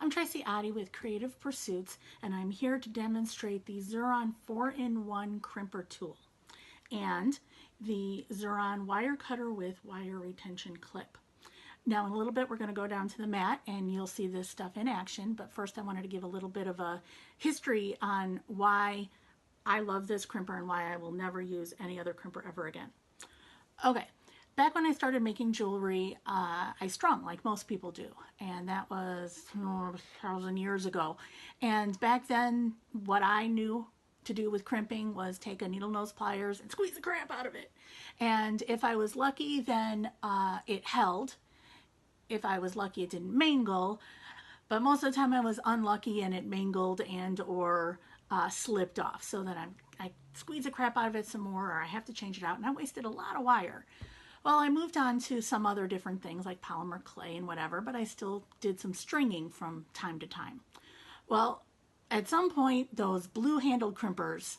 I'm Tracy Oddie with Creative Pursuits, and I'm here to demonstrate the Xuron 4-in-1 crimper tool and the Xuron wire cutter with wire retention clip. Now in a little bit we're going to go down to the mat and you'll see this stuff in action, but first I wanted to give a little bit of a history on why I love this crimper and why I will never use any other crimper ever again. Okay. Back when I started making jewelry, I strung like most people do, and that was 1,000 years ago. And back then, what I knew to do with crimping was take a needle nose pliers and squeeze the crap out of it. And if I was lucky, then it held. If I was lucky, it didn't mangle. But most of the time I was unlucky and it mangled and or slipped off. So then I squeeze the crap out of it some more, or I have to change it out, and I wasted a lot of wire. Well, I moved on to some other different things like polymer clay and whatever, but I still did some stringing from time to time. Well, at some point, those blue-handled crimpers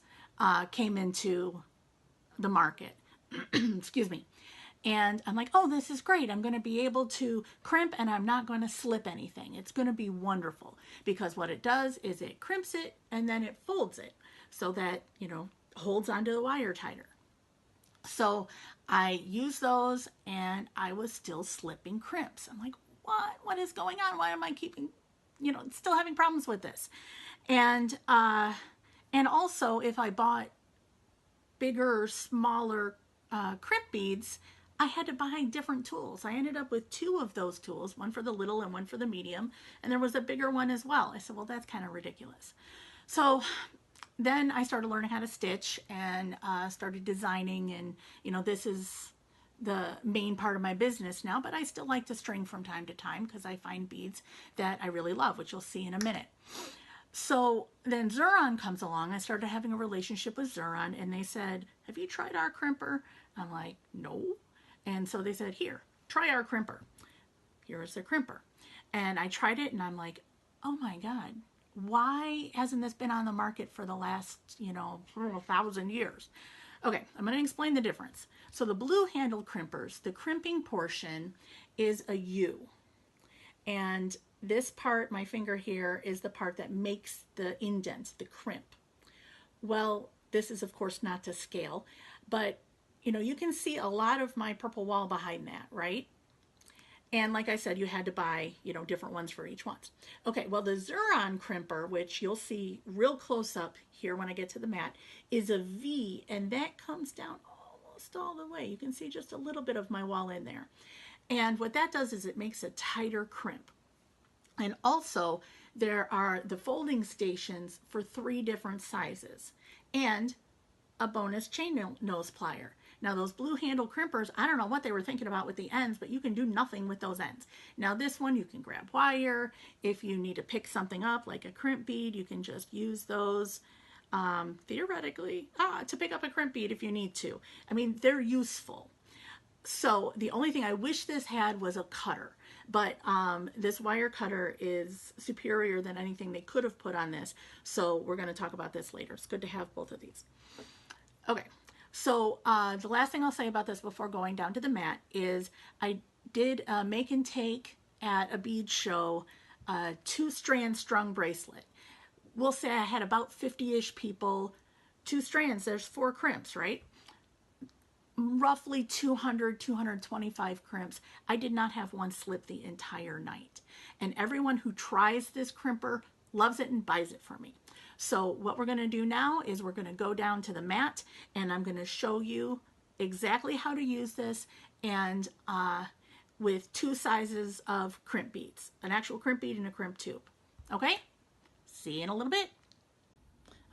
came into the market. Excuse me. And I'm like, oh, this is great. I'm going to be able to crimp and I'm not going to slip anything. It's going to be wonderful because what it does is it crimps it and then it folds it so that, you know, holds onto the wire tighter. So I used those and I was still slipping crimps. I'm like, what is going on? Why am I keeping, you know, still having problems with this? And also if I bought bigger or smaller crimp beads, I had to buy different tools. I ended up with two of those tools, one for the little and one for the medium, and there was a bigger one as well. I said, well, that's kind of ridiculous. So then I started learning how to stitch and started designing, and you know, this is the main part of my business now, but I still like to string from time to time because I find beads that I really love, which you'll see in a minute. So then Xuron comes along. I started having a relationship with Xuron and they said, have you tried our crimper? I'm like, no. And so they said, here, try our crimper. Here is the crimper. And I tried it and I'm like, oh my God. Why hasn't this been on the market for the last, you know, 1,000 years? Okay, I'm going to explain the difference. So the blue-handled crimpers, the crimping portion is a U. And this part, my finger here, is the part that makes the indent, the crimp. Well, this is, of course, not to scale, but, you know, you can see a lot of my purple wall behind that, right? And like I said, you had to buy, you know, different ones for each one. Okay, well, the Xuron crimper, which you'll see real close up here when I get to the mat, is a V, and that comes down almost all the way. You can see just a little bit of my wall in there. And what that does is it makes a tighter crimp. And also, there are the folding stations for 3 different sizes and a bonus chain nose plier. Now those blue handle crimpers, I don't know what they were thinking about with the ends, but you can do nothing with those ends. Now this one you can grab wire. If you need to pick something up like a crimp bead, you can just use those theoretically to pick up a crimp bead if you need to. I mean, they're useful. So the only thing I wish this had was a cutter, but this wire cutter is superior than anything they could have put on this. So we're going to talk about this later. It's good to have both of these. Okay. So the last thing I'll say about this before going down to the mat is I did a make and take at a bead show, 2-strand strung bracelet. We'll say I had about 50-ish people, 2 strands, there's 4 crimps, right? Roughly 200, 225 crimps. I did not have one slip the entire night. And everyone who tries this crimper loves it and buys it for me. So what we're going to do now is we're going to go down to the mat and I'm going to show you exactly how to use this and with 2 sizes of crimp beads, an actual crimp bead and a crimp tube. Okay? See you in a little bit.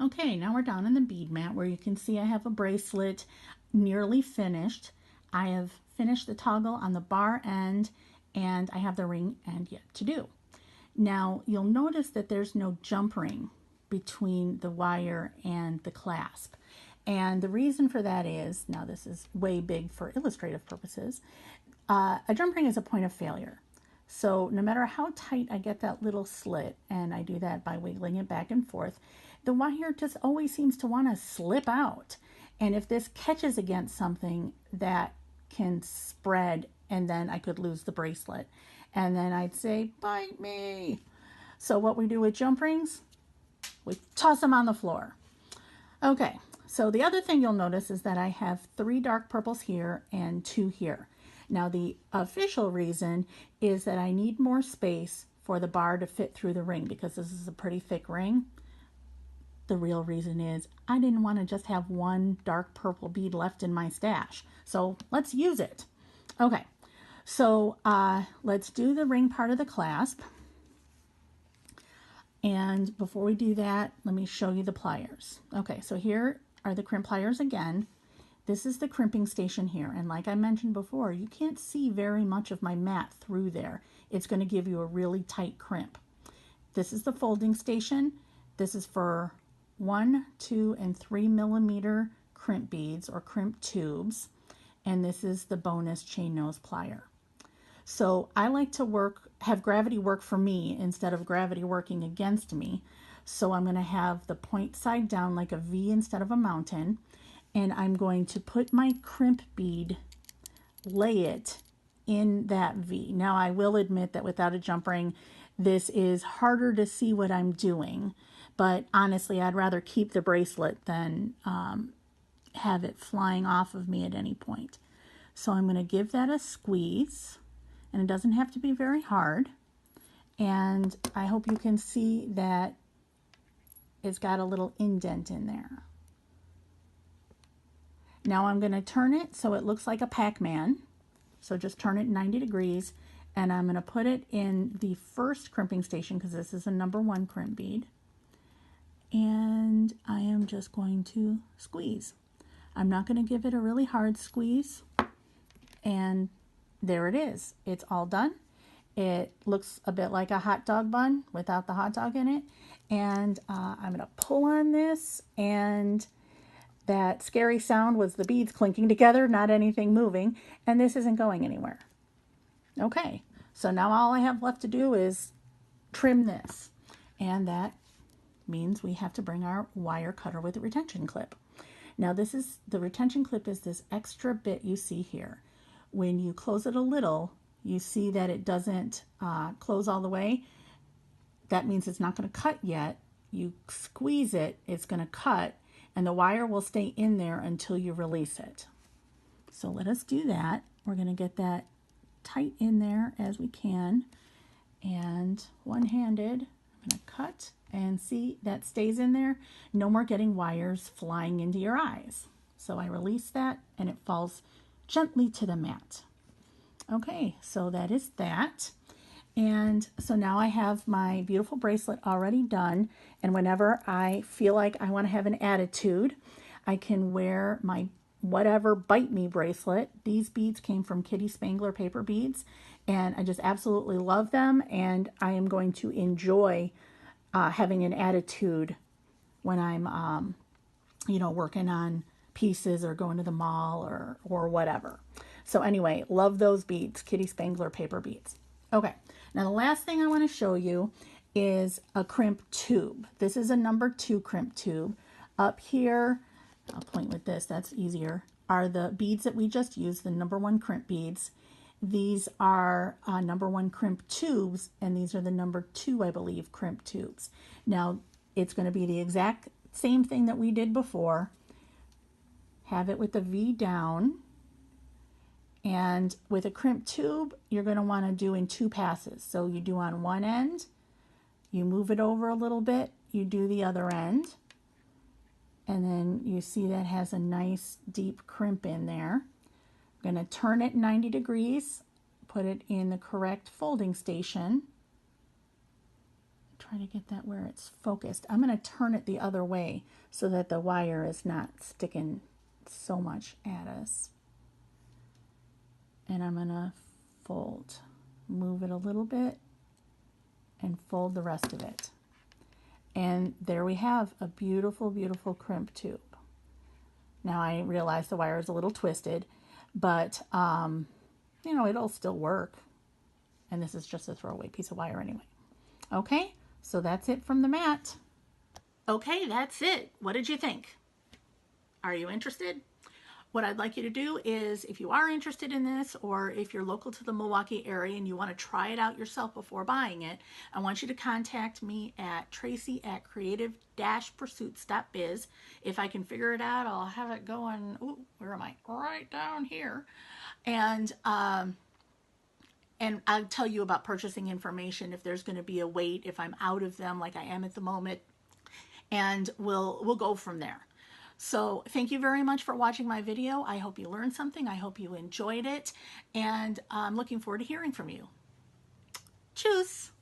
Okay, now we're down in the bead mat where you can see I have a bracelet nearly finished. I have finished the toggle on the bar end and I have the ring end yet to do. Now you'll notice that there's no jump ring between the wire and the clasp. And the reason for that is, now this is way big for illustrative purposes, a jump ring is a point of failure. So no matter how tight I get that little slit, and I do that by wiggling it back and forth, the wire just always seems to want to slip out. And if this catches against something, that can spread and then I could lose the bracelet. And then I'd say, bite me. So what we do with jump rings, we toss them on the floor. Okay, so the other thing you'll notice is that I have 3 dark purples here and 2 here. Now the official reason is that I need more space for the bar to fit through the ring because this is a pretty thick ring. The real reason is I didn't want to just have 1 dark purple bead left in my stash. So let's use it. Okay, so let's do the ring part of the clasp. And before we do that, let me show you the pliers. Okay, so here are the crimp pliers again. This is the crimping station here. And like I mentioned before, you can't see very much of my mat through there. It's going to give you a really tight crimp. This is the folding station. This is for 1, 2, and 3 millimeter crimp beads or crimp tubes. And this is the bonus chain nose plier. So I like to have gravity work for me instead of gravity working against me. So I'm going to have the point side down like a V instead of a mountain. And I'm going to put my crimp bead, lay it in that V. Now I will admit that without a jump ring, this is harder to see what I'm doing. But honestly, I'd rather keep the bracelet than have it flying off of me at any point. So I'm going to give that a squeeze. And it doesn't have to be very hard. And I hope you can see that it's got a little indent in there. Now I'm going to turn it so it looks like a Pac-Man. So just turn it 90 degrees. And I'm going to put it in the first crimping station because this is a number 1 crimp bead. And I am just going to squeeze. I'm not going to give it a really hard squeeze. And there it is. It's all done. It looks a bit like a hot dog bun without the hot dog in it. And I'm going to pull on this, and that scary sound was the beads clinking together, not anything moving. And this isn't going anywhere. Okay, so now all I have left to do is trim this. And that means we have to bring our wire cutter with a retention clip. Now the retention clip is this extra bit you see here. When you close it a little, you see that it doesn't close all the way. That means it's not going to cut yet. You squeeze it, it's going to cut, and the wire will stay in there until you release it. So let us do that. We're going to get that tight in there as we can. And one-handed, I'm going to cut, and see that stays in there. No more getting wires flying into your eyes. So I release that, and it falls gently to the mat. Okay, so that is that. And so now I have my beautiful bracelet already done, and whenever I feel like I want to have an attitude, I can wear my whatever Bite Me bracelet. These beads came from Kitty Spangler paper beads, and I just absolutely love them, and I am going to enjoy having an attitude when I'm working on pieces or going to the mall or whatever. So anyway, love those beads, Kitty Spangler paper beads. Okay, now the last thing I want to show you is a crimp tube. This is a number 2 crimp tube. Up here, I'll point with this, that's easier, are the beads that we just used, the number 1 crimp beads. These are number 1 crimp tubes, and these are the number 2, I believe, crimp tubes. Now, it's going to be the exact same thing that we did before. Have it with the V down, and with a crimp tube, you're going to want to do in 2 passes. So you do on one end, you move it over a little bit, you do the other end, and then you see that has a nice deep crimp in there. I'm going to turn it 90 degrees, put it in the correct folding station. Try to get that where it's focused. I'm going to turn it the other way so that the wire is not sticking so much at us. And I'm going to fold, move it a little bit, and fold the rest of it. And there we have a beautiful, beautiful crimp tube. Now I realize the wire is a little twisted, but it'll still work. And this is just a throwaway piece of wire anyway. Okay, so that's it from the mat. Okay, that's it. What did you think? Are you interested? what I'd like you to do is, if you are interested in this, or if you're local to the Milwaukee area and you want to try it out yourself before buying it, I want you to contact me at tracy@creative-pursuits.biz. If I can figure it out, I'll have it going, ooh, where am I? Right down here. And I'll tell you about purchasing information, if there's going to be a wait, if I'm out of them like I am at the moment, and we'll go from there. So thank you very much for watching my video. I hope you learned something. I hope you enjoyed it, and I'm looking forward to hearing from you. Tschüss!